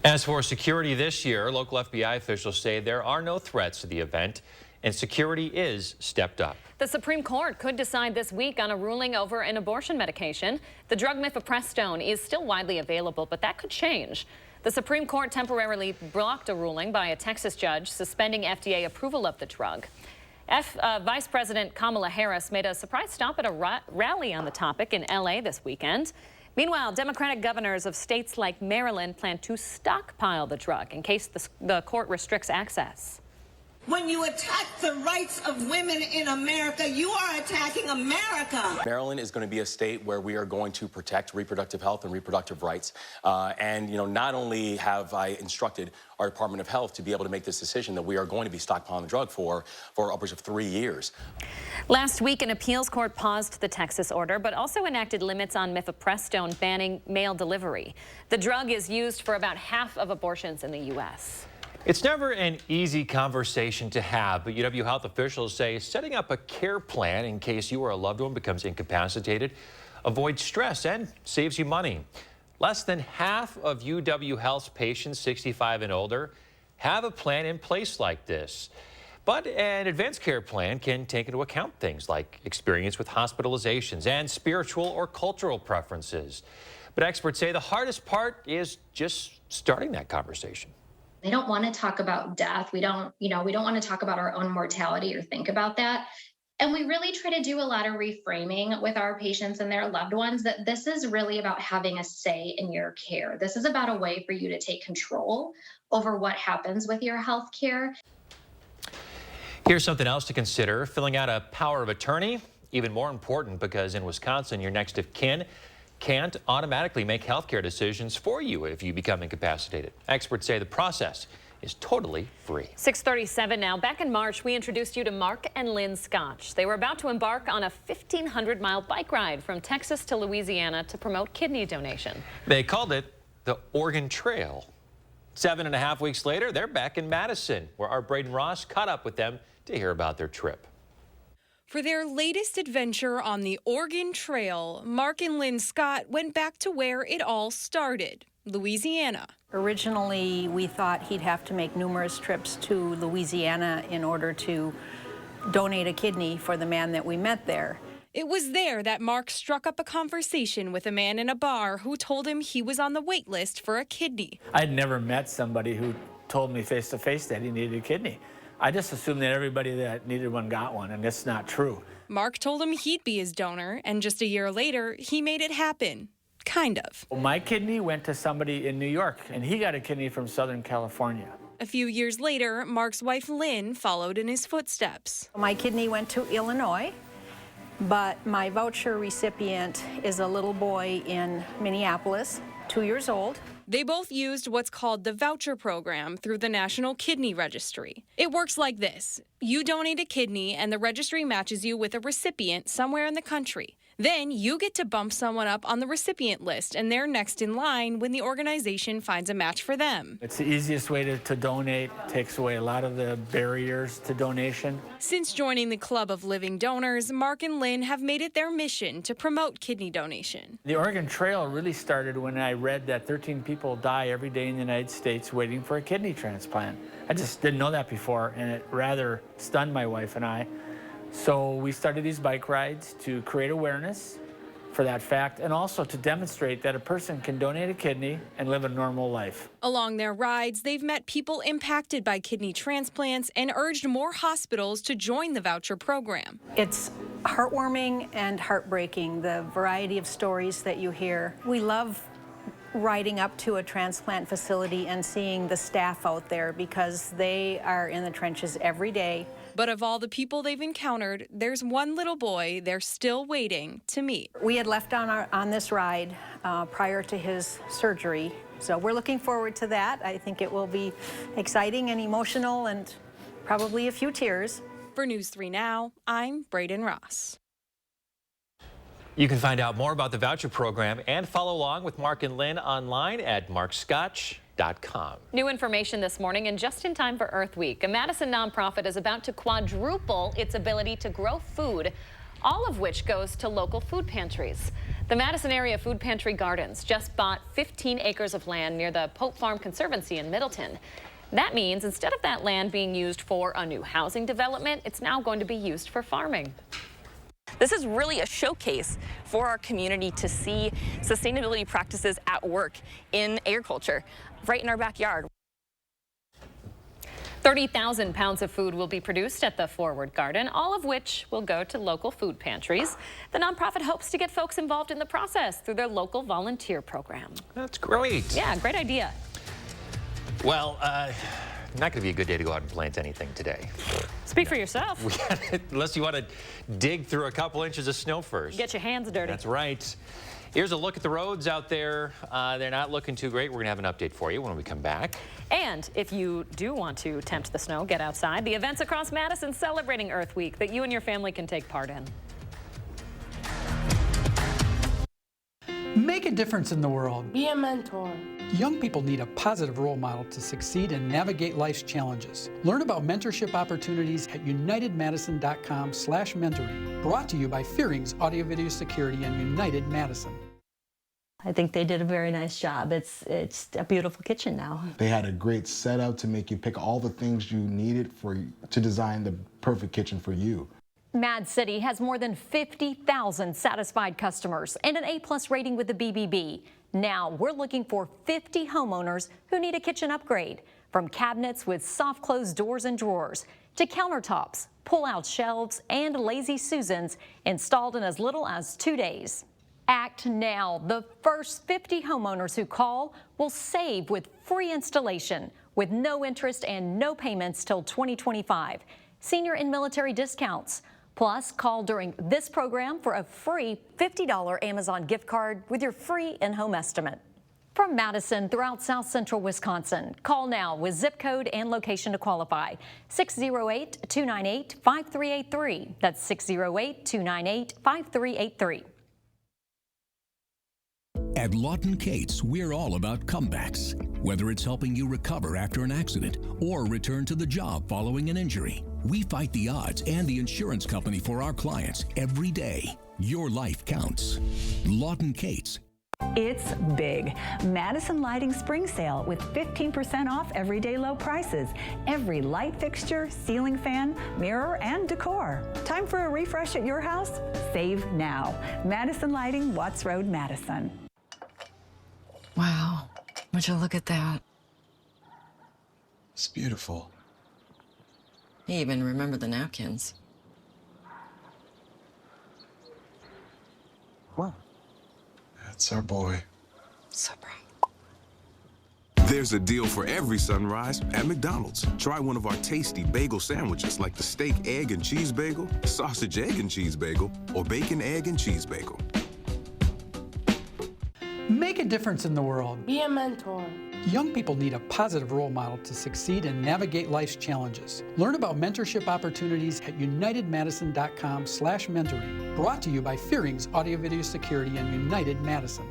As for security this year, local FBI officials say there are no threats to the event, and security is stepped up. The Supreme Court could decide this week on a ruling over an abortion medication. The drug mifepristone is still widely available, but that could change. The Supreme Court temporarily blocked a ruling by a Texas judge suspending FDA approval of the drug. Vice President Kamala Harris made a surprise stop at a rally on the topic in LA this weekend. Meanwhile, Democratic governors of states like Maryland plan to stockpile the drug in case the court restricts access. When you attack the rights of women in America, you are attacking America. Maryland is going to be a state where we are going to protect reproductive health and reproductive rights. And, not only have I instructed our Department of Health to be able to make this decision that we are going to be stockpiling the drug for upwards of 3 years. Last week, an appeals court paused the Texas order, but also enacted limits on mifepristone banning mail delivery. The drug is used for about half of abortions in the U.S. It's never an easy conversation to have, but UW Health officials say setting up a care plan in case you or a loved one becomes incapacitated avoids stress and saves you money. Less than half of UW Health's patients 65 and older have a plan in place like this. But an advanced care plan can take into account things like experience with hospitalizations and spiritual or cultural preferences. But experts say the hardest part is just starting that conversation. They don't want to talk about death. We don't want to talk about our own mortality or think about that. And we really try to do a lot of reframing with our patients and their loved ones that this is really about having a say in your care. This is about a way for you to take control over what happens with your health care. Here's something else to consider: filling out a power of attorney. Even more important because in Wisconsin, your next of kin can't automatically make healthcare decisions for you if you become incapacitated. Experts say the process is totally free. 6:37 now. Back in March, we introduced you to Mark and Lynn Scotch. They were about to embark on a 1,500-mile bike ride from Texas to Louisiana to promote kidney donation. They called it the Oregon Trail. 7.5 weeks later, they're back in Madison, where our Braden Ross caught up with them to hear about their trip. For their latest adventure on the Oregon Trail, Mark and Lynn Scott went back to where it all started, Louisiana. Originally, we thought he'd have to make numerous trips to Louisiana in order to donate a kidney for the man that we met there. It was there that Mark struck up a conversation with a man in a bar who told him he was on the wait list for a kidney. I'd never met somebody who told me face-to-face that he needed a kidney. I just assumed that everybody that needed one got one, and that's not true. Mark told him he'd be his donor, and just a year later, he made it happen. Kind of. My kidney went to somebody in New York, and he got a kidney from Southern California. A few years later, Mark's wife, Lynn, followed in his footsteps. My kidney went to Illinois, but my voucher recipient is a little boy in Minneapolis, 2 years old. They both used what's called the voucher program through the National Kidney Registry. It works like this. You donate a kidney and the registry matches you with a recipient somewhere in the country. Then you get to bump someone up on the recipient list, and they're next in line when the organization finds a match for them. It's the easiest way to donate. It takes away a lot of the barriers to donation. Since joining the Club of Living Donors, Mark and Lynn have made it their mission to promote kidney donation. The Oregon Trail really started when I read that 13 people die every day in the United States waiting for a kidney transplant. I just didn't know that before, and it rather stunned my wife and I. So we started these bike rides to create awareness for that fact, and also to demonstrate that a person can donate a kidney and live a normal life. Along their rides, they've met people impacted by kidney transplants and urged more hospitals to join the voucher program. It's heartwarming and heartbreaking, the variety of stories that you hear. We love riding up to a transplant facility and seeing the staff out there because they are in the trenches every day. But of all the people they've encountered, there's one little boy they're still waiting to meet. We had left on this ride prior to his surgery, so we're looking forward to that. I think it will be exciting and emotional and probably a few tears. For News 3 Now, I'm Braden Ross. You can find out more about the voucher program and follow along with Mark and Lynn online at markscotch.com. New information this morning and just in time for Earth Week. A Madison nonprofit is about to quadruple its ability to grow food, all of which goes to local food pantries. The Madison Area Food Pantry Gardens just bought 15 acres of land near the Pope Farm Conservancy in Middleton. That means instead of that land being used for a new housing development, it's now going to be used for farming. This is really a showcase for our community to see sustainability practices at work in agriculture right in our backyard. 30,000 pounds of food will be produced at the Forward Garden, all of which will go to local food pantries. The nonprofit hopes to get folks involved in the process through their local volunteer program. That's great. Yeah, great idea. Well, not going to be a good day to go out and plant anything today. Speak for yourself. Unless you want to dig through a couple inches of snow first. Get your hands dirty. That's right. Here's a look at the roads out there. They're not looking too great. We're going to have an update for you when we come back. And if you do want to tempt the snow, get outside. The events across Madison celebrating Earth Week that you and your family can take part in. Make a difference in the world. Be a mentor. Young people need a positive role model to succeed and navigate life's challenges. Learn about mentorship opportunities at unitedmadison.com/mentoring. Brought to you by Fearing's Audio Video Security and United Madison. I think they did a very nice job. It's a beautiful kitchen now. They had a great setup to make you pick all the things you needed to design the perfect kitchen for you. Mad City has more than 50,000 satisfied customers and an A+ rating with the BBB. Now we're looking for 50 homeowners who need a kitchen upgrade. From cabinets with soft close doors and drawers to countertops, pull-out shelves, and Lazy Susans installed in as little as 2 days. Act now. The first 50 homeowners who call will save with free installation with no interest and no payments till 2025. Senior and military discounts. Plus, call during this program for a free $50 Amazon gift card with your free in-home estimate. From Madison throughout South Central Wisconsin, call now with zip code and location to qualify. 608-298-5383. That's 608-298-5383. At Lawton Cates, we're all about comebacks. Whether it's helping you recover after an accident or return to the job following an injury, we fight the odds and the insurance company for our clients every day. Your life counts. Lawton Cates. It's big. Madison Lighting Spring Sale with 15% off everyday low prices. Every light fixture, ceiling fan, mirror, and decor. Time for a refresh at your house? Save now. Madison Lighting, Watts Road, Madison. Wow, would you look at that? It's beautiful. You even remember the napkins. Wow. That's our boy. So proud. There's a deal for every sunrise at McDonald's. Try one of our tasty bagel sandwiches like the steak, egg, and cheese bagel, sausage, egg, and cheese bagel, or bacon, egg, and cheese bagel. Make a difference in the world. Be a mentor. Young people need a positive role model to succeed and navigate life's challenges. Learn about mentorship opportunities at unitedmadison.com/mentoring. Brought to you by Fearing's Audio Video Security and United Madison.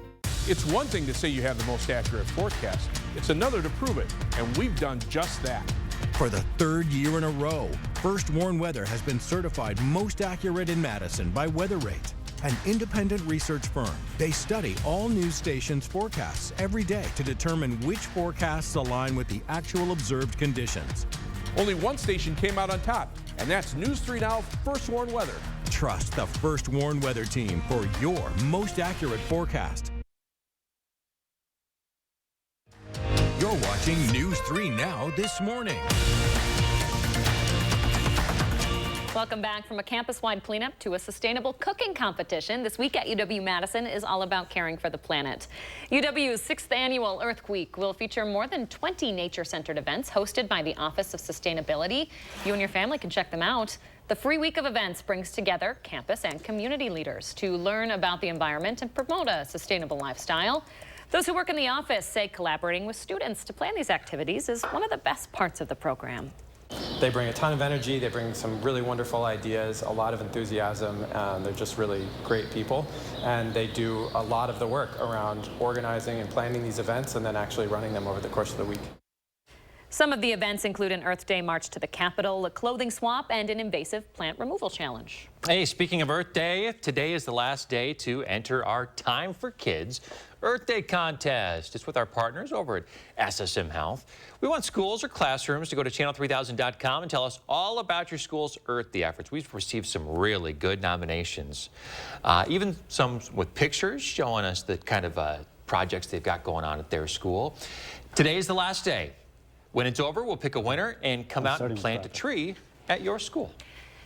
It's one thing to say you have the most accurate forecast. It's another to prove it, and we've done just that. For the third year in a row, First Warn Weather has been certified most accurate in Madison by WeatherRate, an independent research firm. They study all news stations' forecasts every day to determine which forecasts align with the actual observed conditions. Only one station came out on top, and that's News 3 Now First Warn Weather. Trust the First Warn Weather team for your most accurate forecast. You're watching News 3 Now this morning. Welcome back. From a campus-wide cleanup to a sustainable cooking competition, this week at UW-Madison is all about caring for the planet. UW's 6th annual Earth Week will feature more than 20 nature-centered events hosted by the Office of Sustainability. You and your family can check them out. The free week of events brings together campus and community leaders to learn about the environment and promote a sustainable lifestyle. Those who work in the office say collaborating with students to plan these activities is one of the best parts of the program. They bring a ton of energy, they bring some really wonderful ideas, a lot of enthusiasm, and they're just really great people. And they do a lot of the work around organizing and planning these events and then actually running them over the course of the week. Some of the events include an Earth Day march to the Capitol, a clothing swap, and an invasive plant removal challenge. Hey, speaking of Earth Day, today is the last day to enter our Time for Kids Earth Day contest. It's with our partners over at SSM Health. We want schools or classrooms to go to channel3000.com and tell us all about your school's Earth Day efforts. We've received some really good nominations, even some with pictures showing us the kind of projects they've got going on at their school. Today is the last day. When it's over, we'll pick a winner and come out and plant a tree at your school.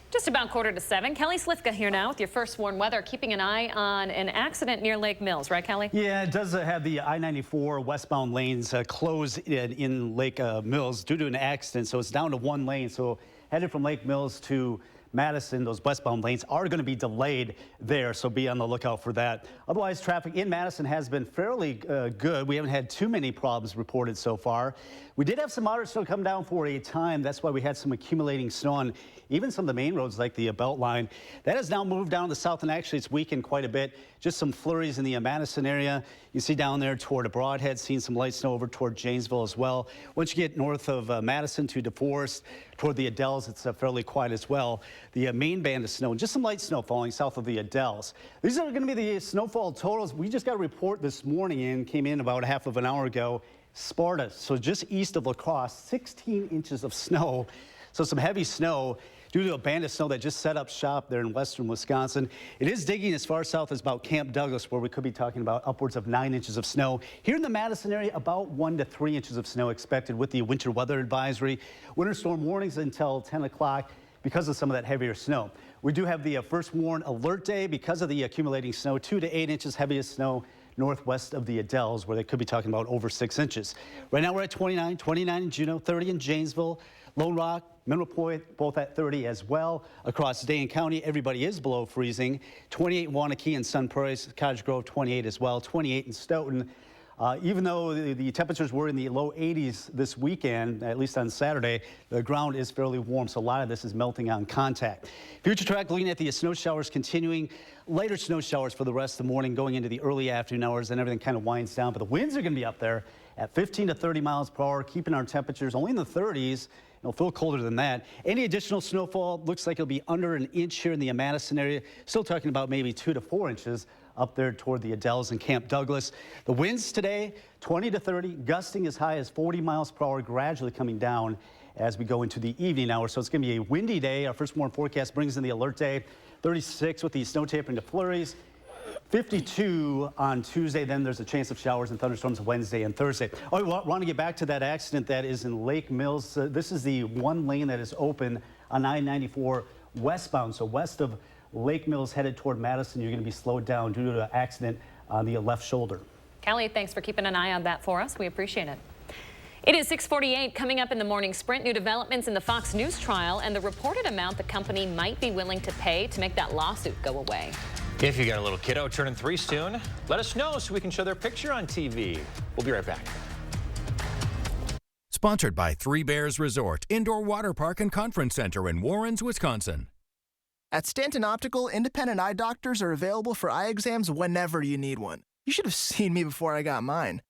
Just about 6:45. Kelly Slifka here now with your First Warn Weather, keeping an eye on an accident near Lake Mills, right, Kelly? Yeah, it does have the I-94 westbound lanes closed in Lake Mills due to an accident, so it's down to one lane. So headed from Lake Mills to Madison, those westbound lanes are going to be delayed there, so be on the lookout for that. Otherwise, traffic in Madison has been fairly good. We haven't had too many problems reported so far. We did have some moderate snow come down for a time. That's why we had some accumulating snow on even some of the main roads like the Beltline. That has now moved down to the south, and actually it's weakened quite a bit. Just some flurries in the Madison area. You see down there toward a Broadhead, seeing some light snow over toward Janesville as well. Once you get north of Madison to DeForest, toward the Adells, it's fairly quiet as well. The main band of snow, just some light snow falling south of the Adells. These are going to be the snowfall totals. We just got a report this morning in, came in about half of an hour ago. Sparta, so just east of La Crosse, 16 inches of snow. So some heavy snow due to a band of snow that just set up shop there in western Wisconsin. It is digging as far south as about Camp Douglas, where we could be talking about upwards of 9 inches of snow. Here in the Madison area, about 1 to 3 inches of snow expected with the winter weather advisory. Winter storm warnings until 10 o'clock because of some of that heavier snow. We do have the First Warn Alert Day because of the accumulating snow, 2 to 8 inches heaviest snow northwest of the Adells, where they could be talking about over 6 inches. Right now we're at 29 in Juneau, 30 in Janesville, Lone Rock, Mineral Point, both at 30 as well. Across Dane County, everybody is below freezing. 28 in Waunakee and Sun Prairie, Cottage Grove, 28 as well. 28 in Stoughton. Even though the temperatures were in the low 80s this weekend, at least on Saturday, the ground is fairly warm, so a lot of this is melting on contact. Future track looking at the snow showers continuing. Lighter snow showers for the rest of the morning going into the early afternoon hours, and everything kind of winds down. But the winds are going to be up there at 15 to 30 miles per hour, keeping our temperatures only in the 30s. It'll feel colder than that. Any additional snowfall looks like it'll be under an inch here in the Madison area. Still talking about maybe 2 to 4 inches up there toward the Adells and Camp Douglas. The winds today, 20 to 30, gusting as high as 40 miles per hour, gradually coming down as we go into the evening hours. So it's going to be a windy day. Our First Warn forecast brings in the alert day. 36 with the snow tapering to flurries. 52 on Tuesday. Then there's a chance of showers and thunderstorms Wednesday and Thursday. Oh, we want to get back to that accident that is in Lake Mills. This is the one lane that is open on I-94 westbound. So west of Lake Mills headed toward Madison, you're going to be slowed down due to an accident on the left shoulder. Kelly, thanks for keeping an eye on that for us. We appreciate it. It is 6:48. Coming up in the morning sprint, new developments in the Fox News trial and the reported amount the company might be willing to pay to make that lawsuit go away. If you got a little kiddo turning 3 soon, let us know so we can show their picture on TV. We'll be right back. Sponsored by Three Bears Resort, Indoor Water Park and Conference Center in Warrens, Wisconsin. At Stanton Optical, independent eye doctors are available for eye exams whenever you need one. You should have seen me before I got mine.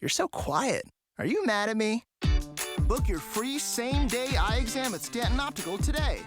You're so quiet. Are you mad at me? Book your free same-day eye exam at Stanton Optical today.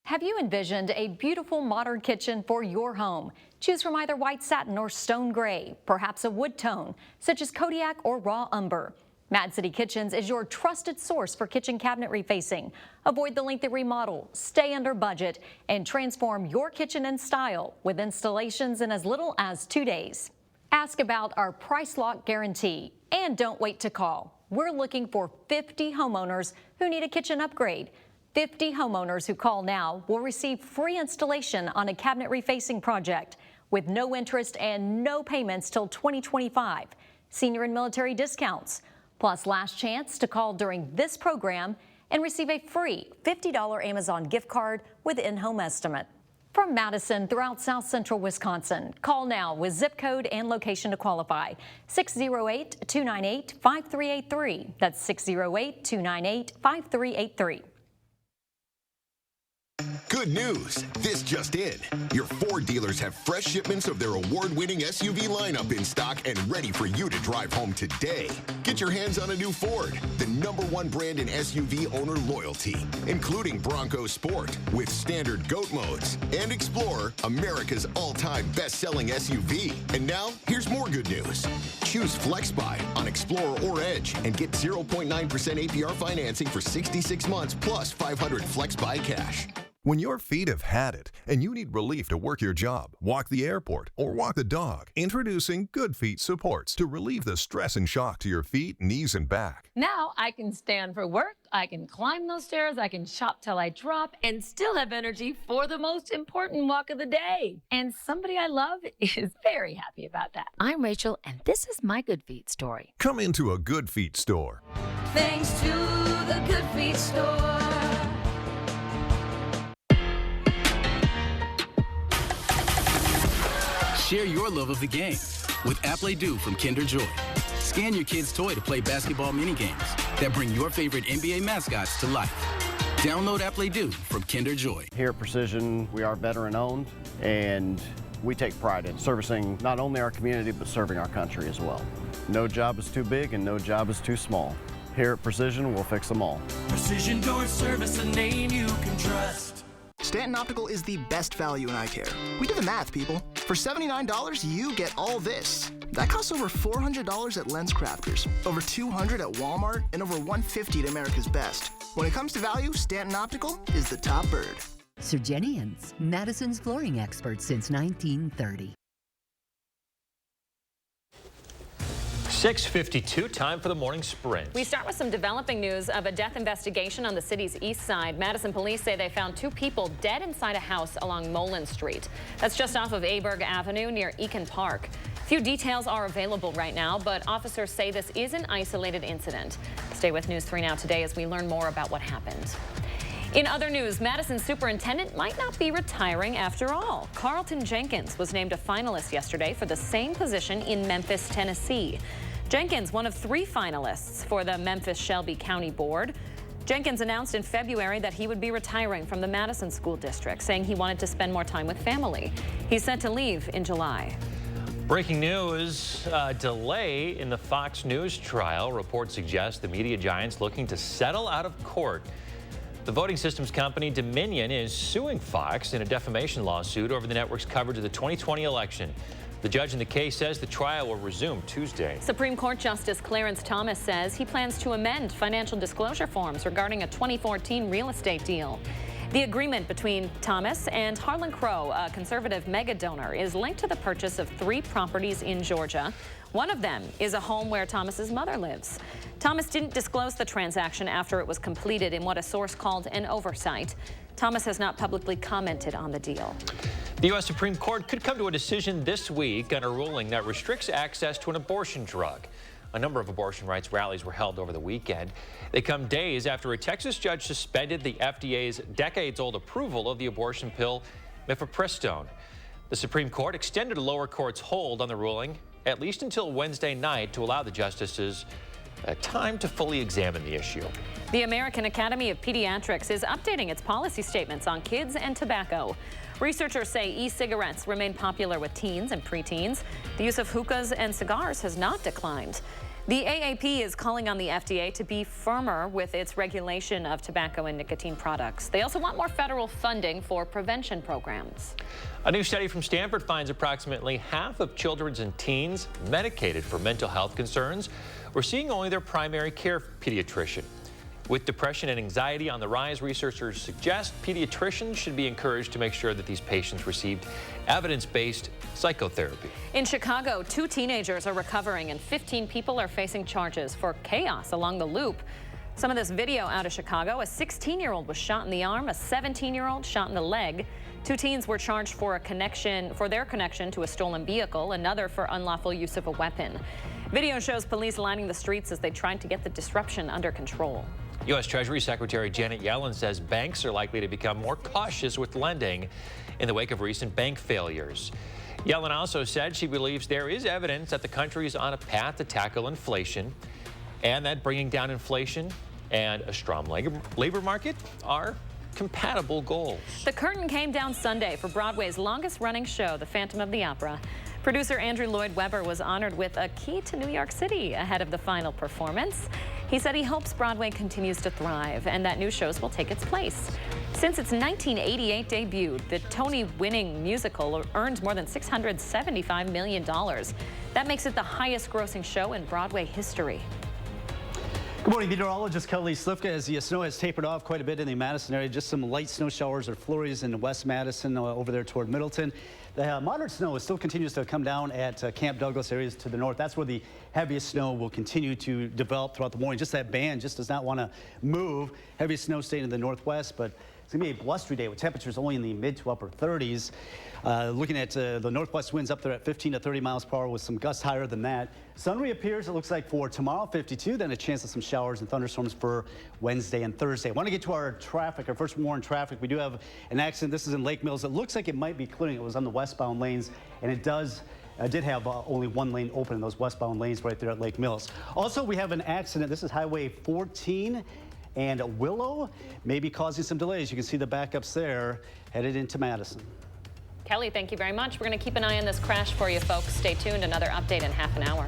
Have you envisioned a beautiful modern kitchen for your home? Choose from either white satin or stone gray, perhaps a wood tone, such as Kodiak or raw umber. Mad City Kitchens is your trusted source for kitchen cabinet refacing. Avoid the lengthy remodel, stay under budget, and transform your kitchen in style with installations in as little as 2 days. Ask about our price lock guarantee and don't wait to call. We're looking for 50 homeowners who need a kitchen upgrade. 50 homeowners who call now will receive free installation on a cabinet refacing project with no interest and no payments till 2025. Senior and military discounts, plus last chance to call during this program and receive a free $50 Amazon gift card with in-home estimate. From Madison throughout South Central Wisconsin, call now with zip code and location to qualify. 608-298-5383. That's 608-298-5383. Good news! This just in. Your Ford dealers have fresh shipments of their award-winning SUV lineup in stock and ready for you to drive home today. Get your hands on a new Ford, the #1 brand in SUV owner loyalty, including Bronco Sport with standard GOAT modes and Explorer, America's all-time best-selling SUV. And now, here's more good news. Choose FlexBuy on Explorer or Edge and get 0.9% APR financing for 66 months plus $500 FlexBuy cash. When your feet have had it and you need relief to work your job, walk the airport, or walk the dog, introducing Good Feet Supports to relieve the stress and shock to your feet, knees, and back. Now I can stand for work, I can climb those stairs, I can shop till I drop, and still have energy for the most important walk of the day. And somebody I love is very happy about that. I'm Rachel, and this is my Good Feet story. Come into a Good Feet store. Thanks to the Good Feet store. Share your love of the game with Apple Do from Kinder Joy. Scan your kid's toy to play basketball minigames that bring your favorite NBA mascots to life. Download Apple Do from Kinder Joy. Here at Precision, we are veteran owned, and we take pride in servicing not only our community, but serving our country as well. No job is too big and no job is too small. Here at Precision, we'll fix them all. Precision Door Service, a name you can trust. Stanton Optical is the best value in eye care. We did the math, people. For $79, you get all this. That costs over $400 at Lens Crafters, over $200 at Walmart, and over $150 at America's Best. When it comes to value, Stanton Optical is the top bird. Surgenians, Madison's flooring expert since 1930. 6:52, time for the morning sprint. We start with some developing news of a death investigation on the city's east side. Madison police say they found 2 people dead inside a house along Mullen Street. That's just off of Aberg Avenue near Eakin Park. Few details are available right now, but officers say this is an isolated incident. Stay with News 3 Now today as we learn more about what happened. In other news, Madison's superintendent might not be retiring after all. Carlton Jenkins was named a finalist yesterday for the same position in Memphis, Tennessee. Jenkins, one of 3 finalists for the Memphis-Shelby County Board. Jenkins announced in February that he would be retiring from the Madison School District, saying he wanted to spend more time with family. He's set to leave in July. Breaking news, a delay in the Fox News trial. Reports suggest the media giant's looking to settle out of court. The voting systems company Dominion is suing Fox in a defamation lawsuit over the network's coverage of the 2020 election. The judge in the case says the trial will resume Tuesday. Supreme Court Justice Clarence Thomas says he plans to amend financial disclosure forms regarding a 2014 real estate deal. The agreement between Thomas and Harlan Crow, a conservative mega donor, is linked to the purchase of 3 properties in Georgia. One of them is a home where Thomas's mother lives. Thomas didn't disclose the transaction after it was completed in what a source called an oversight. Thomas has not publicly commented on the deal. The U.S. Supreme Court could come to a decision this week on a ruling that restricts access to an abortion drug. A number of abortion rights rallies were held over the weekend. They come days after a Texas judge suspended the FDA's decades-old approval of the abortion pill mifepristone. The Supreme Court extended a lower court's hold on the ruling at least until Wednesday night to allow the justices time to fully examine the issue. The American Academy of Pediatrics is updating its policy statements on kids and tobacco. Researchers say e-cigarettes remain popular with teens and preteens. The use of hookahs and cigars has not declined. The AAP is calling on the FDA to be firmer with its regulation of tobacco and nicotine products. They also want more federal funding for prevention programs. A new study from Stanford finds approximately half of children and teens medicated for mental health concerns were seeing only their primary care pediatrician. With depression and anxiety on the rise, researchers suggest pediatricians should be encouraged to make sure that these patients received evidence-based psychotherapy. In Chicago, 2 teenagers are recovering and 15 people are facing charges for chaos along the loop. Some of this video out of Chicago: a 16-year-old was shot in the arm, a 17-year-old shot in the leg. 2 teens were charged for their connection to a stolen vehicle, another for unlawful use of a weapon. Video shows police lining the streets as they tried to get the disruption under control. U.S. Treasury Secretary Janet Yellen says banks are likely to become more cautious with lending in the wake of recent bank failures. Yellen also said she believes there is evidence that the country is on a path to tackle inflation and that bringing down inflation and a strong labor market are compatible goals. The curtain came down Sunday for Broadway's longest-running show, The Phantom of the Opera. Producer Andrew Lloyd Webber was honored with a key to New York City ahead of the final performance. He said he hopes Broadway continues to thrive and that new shows will take its place. Since its 1988 debut, the Tony-winning musical earned more than $675 million. That makes it the highest-grossing show in Broadway history. Good morning, meteorologist Kelly Slifka. As the snow has tapered off quite a bit in the Madison area, just some light snow showers or flurries in West Madison over there toward Middleton. The moderate snow still continues to come down at Camp Douglas areas to the north. That's where the heaviest snow will continue to develop throughout the morning. Just that band just does not want to move. Heaviest snow staying in the northwest, but it's going to be a blustery day with temperatures only in the mid to upper 30s. Looking at the northwest winds up there at 15 to 30 miles per hour with some gusts higher than that. Sun reappears, it looks like, for tomorrow, 52, then a chance of some showers and thunderstorms for Wednesday and Thursday. I want to get to our traffic, our first warning traffic. We do have an accident. This is in Lake Mills. It looks like it might be clearing. It was on the westbound lanes, and it did have only one lane open in those westbound lanes right there at Lake Mills. Also, we have an accident. This is Highway 14 and Willow, maybe causing some delays. You can see the backups there headed into Madison. Kelly, thank you very much. We're going to keep an eye on this crash for you, folks. Stay tuned. Another update in half an hour.